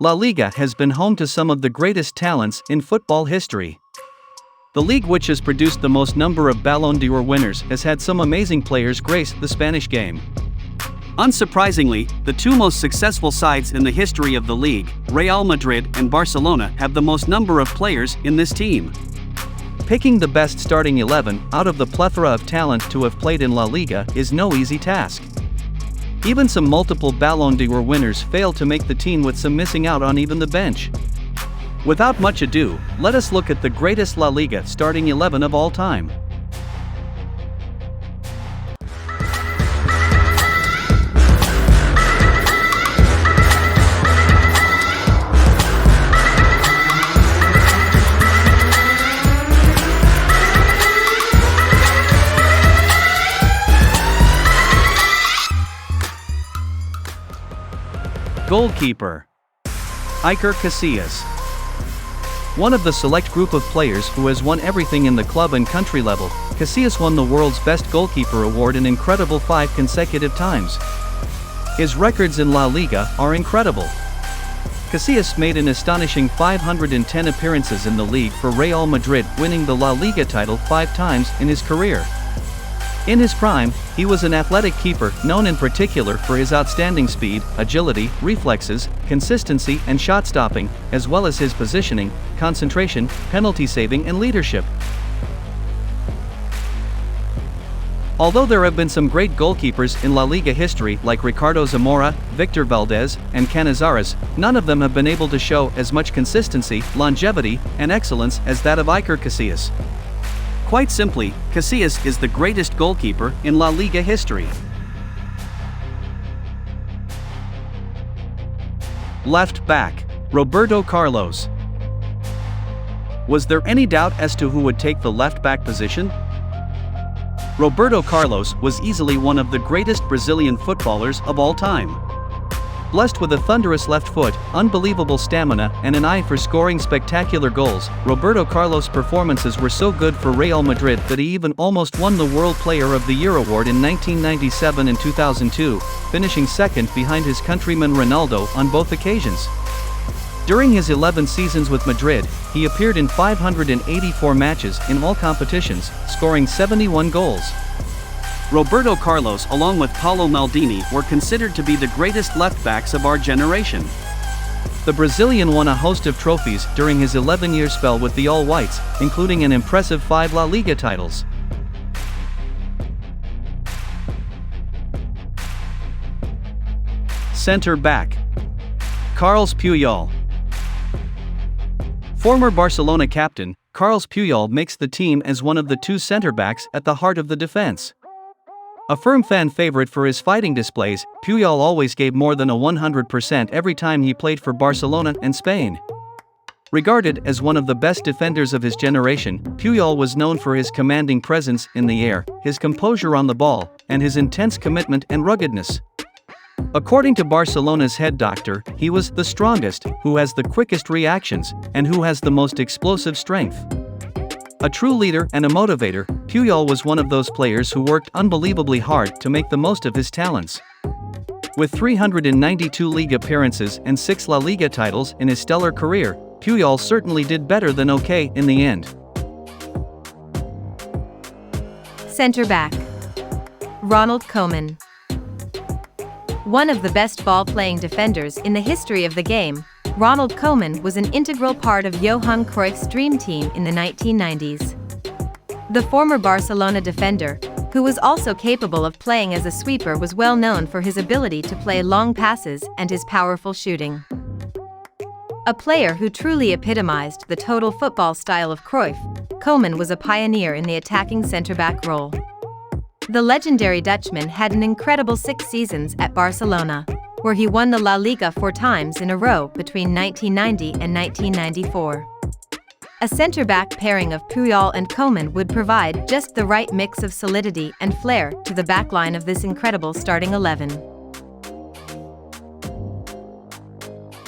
La Liga has been home to some of the greatest talents in football history. The league, which has produced the most number of Ballon d'Or winners, has had some amazing players grace the Spanish game. Unsurprisingly, the two most successful sides in the history of the league, Real Madrid and Barcelona, have the most number of players in this team. Picking the best starting 11 out of the plethora of talent to have played in La Liga is no easy task. Even some multiple Ballon d'Or winners fail to make the team, with some missing out on even the bench. Without much ado, let us look at the greatest La Liga starting 11 of all time. Goalkeeper: Ikercasillas. One of the select group of players who has won everything in the club and country level, Casillas won the world's best goalkeeper award an incredible 5 consecutive times. His records in La Liga are incredible. Casillas made an astonishing 510 appearances in the league for Real Madrid, winning the La Liga title 5 times in his career. In his prime, he was an athletic keeper, known in particular for his outstanding speed, agility, reflexes, consistency and shot stopping, as well as his positioning, concentration, penalty saving and leadership. Although there have been some great goalkeepers in La Liga history like Ricardo Zamora, Victor Valdez, and Canizares, none of them have been able to show as much consistency, longevity, and excellence as that of Ikercasillas. Quite simply, Casillas is the greatest goalkeeper in La Liga history. Left back: Robertocarlos. Was there any doubt as to who would take the left back position? Robertocarlos was easily one of the greatest Brazilian footballers of all time. Blessed with a thunderous left foot, unbelievable stamina, and an eye for scoring spectacular goals, Robertocarlos' performances were so good for Real Madrid that he even almost won the World Player of the Year award in 1997 and 2002, finishing second behind his countryman Ronaldo on both occasions. During his 11 seasons with Madrid, he appeared in 584 matches in all competitions, scoring 71 goals. Robertocarlos, along with Paulo Maldini, were considered to be the greatest left-backs of our generation. The Brazilian won a host of trophies during his 11-year spell with the All Whites, including an impressive 5 La Liga titles. Center back: Carles Puyol. Former Barcelona captain, Carles Puyol makes the team as one of the 2 center-backs at the heart of the defense. A firm fan favorite for his fighting displays, Puyol always gave more than 100% every time he played for Barcelona and Spain. Regarded as one of the best defenders of his generation, Puyol was known for his commanding presence in the air, his composure on the ball, and his intense commitment and ruggedness. According to Barcelona's head doctor, he was the strongest, who has the quickest reactions, and who has the most explosive strength. A true leader and a motivator, Puyol was one of those players who worked unbelievably hard to make the most of his talents. With 392 league appearances and 6 La Liga titles in his stellar career, Puyol certainly did better than okay in the end. Center back: Ronaldkoeman. One of the best ball-playing defenders in the history of the game, Ronaldkoeman was an integral part of Johan Cruyff's dream team in the 1990s. The former Barcelona defender, who was also capable of playing as a sweeper, was well known for his ability to play long passes and his powerful shooting. A player who truly epitomized the total football style of Cruyff, Koeman was a pioneer in the attacking center-back role. The legendary Dutchman had an incredible 6 seasons at Barcelona, where he won the La Liga 4 times in a row between 1990 and 1994. A center-back pairing of Puyol and Koeman would provide just the right mix of solidity and flair to the backline of this incredible starting 11.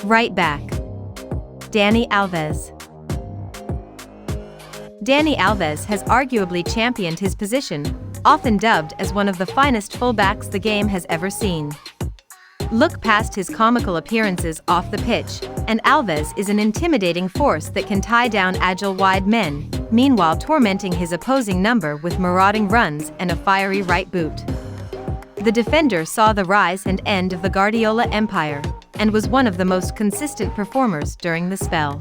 Right back: Danialves. Dani Alves has arguably championed his position, often dubbed as one of the finest fullbacks the game has ever seen. Look past his comical appearances off the pitch, and Alves is an intimidating force that can tie down agile wide men, meanwhile tormenting his opposing number with marauding runs and a fiery right boot. The defender saw the rise and end of the Guardiola empire, and was one of the most consistent performers during the spell.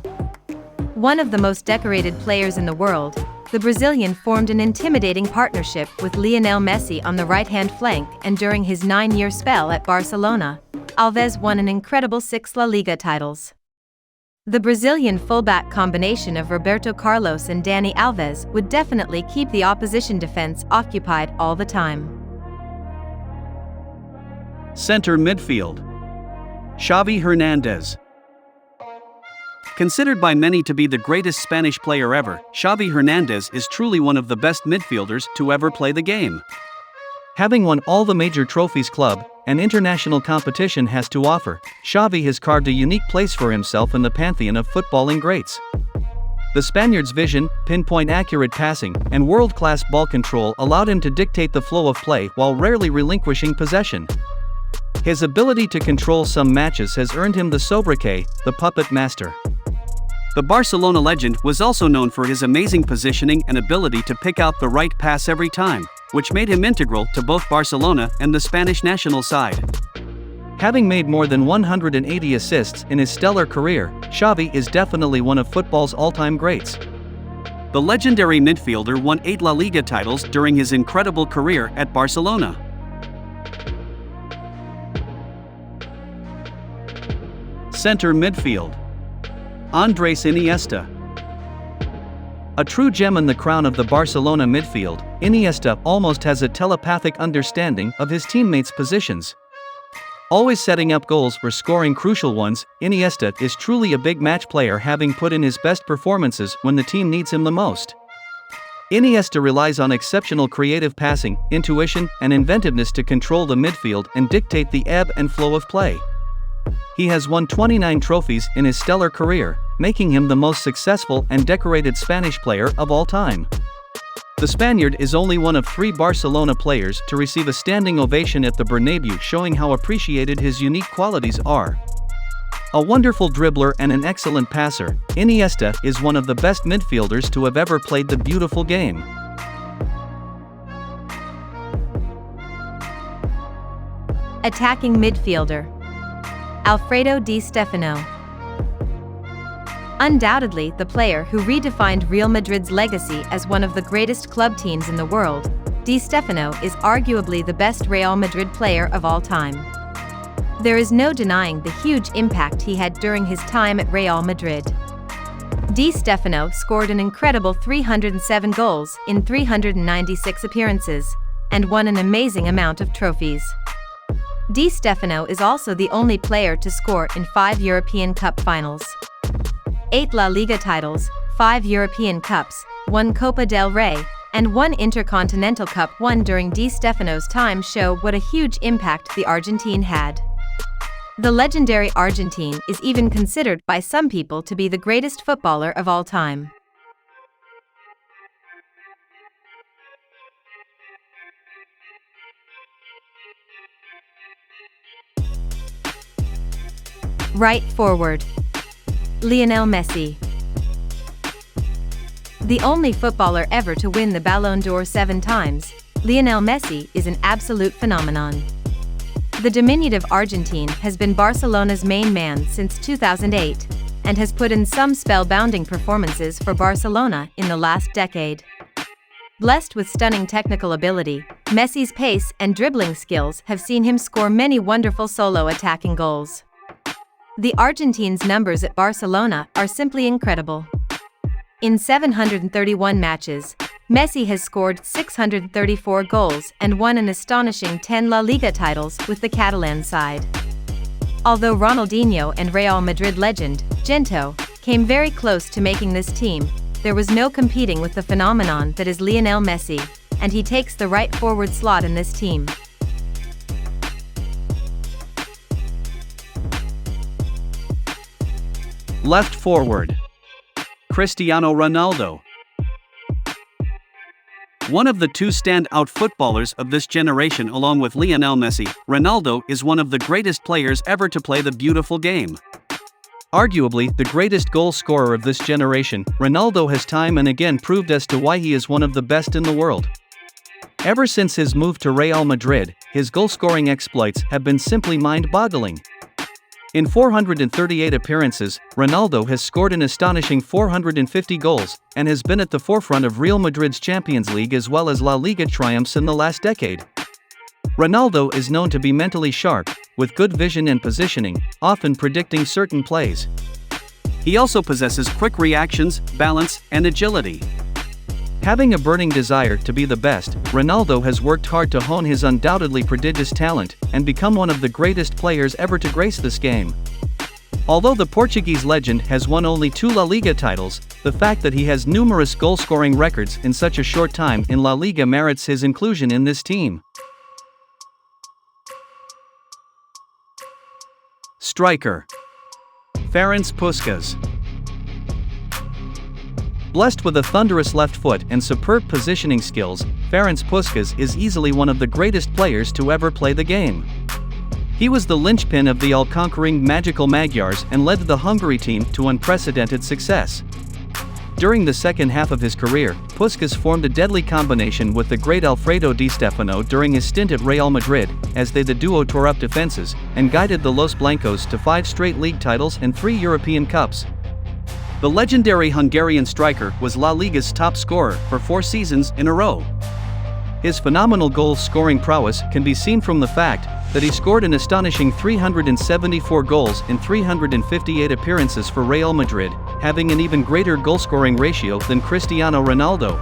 One of the most decorated players in the world, the Brazilian formed an intimidating partnership with Lionel Messi on the right-hand flank, and during his 9-year spell at Barcelona, Alves won an incredible 6 La Liga titles. The Brazilian fullback combination of robertocarlos and Dani Alves would definitely keep the opposition defense occupied all the time. Center midfield. Xavi Hernandez. Considered by many to be the greatest Spanish player ever, Xavi Hernandez is truly one of the best midfielders to ever play the game. Having won all the major trophies club and international competition has to offer, Xavi has carved a unique place for himself in the pantheon of footballing greats. The Spaniard's vision, pinpoint accurate passing, and world-class ball control allowed him to dictate the flow of play while rarely relinquishing possession. His ability to control some matches has earned him the sobriquet, the puppet master. The Barcelona legend was also known for his amazing positioning and ability to pick out the right pass every time, which made him integral to both Barcelona and the Spanish national side. Having made more than 180 assists in his stellar career, Xavi is definitely one of football's all-time greats. The legendary midfielder won 8 La Liga titles during his incredible career at Barcelona. Center midfield. Andres Iniesta. A true gem in the crown of the Barcelona midfield, Iniesta almost has a telepathic understanding of his teammates' positions. Always setting up goals or scoring crucial ones, Iniesta is truly a big match player, having put in his best performances when the team needs him the most. Iniesta relies on exceptional creative passing, intuition, and inventiveness to control the midfield and dictate the ebb and flow of play. He has won 29 trophies in his stellar career, making him the most successful and decorated Spanish player of all time. The Spaniard is only one of 3 Barcelona players to receive a standing ovation at the Bernabeu, showing how appreciated his unique qualities are. A wonderful dribbler and an excellent passer, Iniesta is one of the best midfielders to have ever played the beautiful game. Attacking midfielder. Alfredo Di Stefano. Undoubtedly the player who redefined Real Madrid's legacy as one of the greatest club teams in the world, Di Stefano is arguably the best Real Madrid player of all time. There is no denying the huge impact he had during his time at Real Madrid. Di Stefano scored an incredible 307 goals in 396 appearances, and won an amazing amount of trophies. Di Stefano is also the only player to score in 5 European Cup finals, 8 La Liga titles, 5 European Cups, 1 Copa del Rey, and 1 Intercontinental Cup won during Di Stefano's time show what a huge impact the Argentine had. The legendary Argentine is even considered by some people to be the greatest footballer of all time. Right forward. Lionel Messi. The only footballer ever to win the Ballon d'Or 7 times, Lionel Messi is an absolute phenomenon. The diminutive Argentine has been Barcelona's main man since 2008, and has put in some spellbinding performances for Barcelona in the last decade. Blessed with stunning technical ability, Messi's pace and dribbling skills have seen him score many wonderful solo attacking goals. The Argentine's numbers at Barcelona are simply incredible. In 731 matches, Messi has scored 634 goals and won an astonishing 10 La Liga titles with the Catalan side. Although Ronaldinho and Real Madrid legend, Gento, came very close to making this team, there was no competing with the phenomenon that is Lionel Messi, and he takes the right forward slot in this team. Left forward. Cristiano Ronaldo. One of the two standout footballers of this generation along with Lionel Messi, Ronaldo is one of the greatest players ever to play the beautiful game. Arguably the greatest goal scorer of this generation, Ronaldo has time and again proved as to why he is one of the best in the world. Ever since his move to Real Madrid, his goal-scoring exploits have been simply mind-boggling. In 438 appearances, Ronaldo has scored an astonishing 450 goals, and has been at the forefront of Real Madrid's Champions League as well as La Liga triumphs in the last decade. Ronaldo is known to be mentally sharp, with good vision and positioning, often predicting certain plays. He also possesses quick reactions, balance, and agility. Having a burning desire to be the best, Ronaldo has worked hard to hone his undoubtedly prodigious talent and become one of the greatest players ever to grace this game. Although the Portuguese legend has won only 2 La Liga titles, the fact that he has numerous goal-scoring records in such a short time in La Liga merits his inclusion in this team. Striker Ferenc Puskás. Blessed with a thunderous left foot and superb positioning skills, Ferenc Puskás is easily one of the greatest players to ever play the game. He was the linchpin of the all-conquering magical Magyars and led the Hungary team to unprecedented success. During the second half of his career, Puskás formed a deadly combination with the great Alfredo Di Stefano during his stint at Real Madrid, as they the duo tore up defenses, and guided the Los Blancos to 5 straight league titles and 3 European Cups. The legendary Hungarian striker was La Liga's top scorer for 4 seasons in a row. His phenomenal goal-scoring prowess can be seen from the fact that he scored an astonishing 374 goals in 358 appearances for Real Madrid, having an even greater goal-scoring ratio than Cristiano Ronaldo.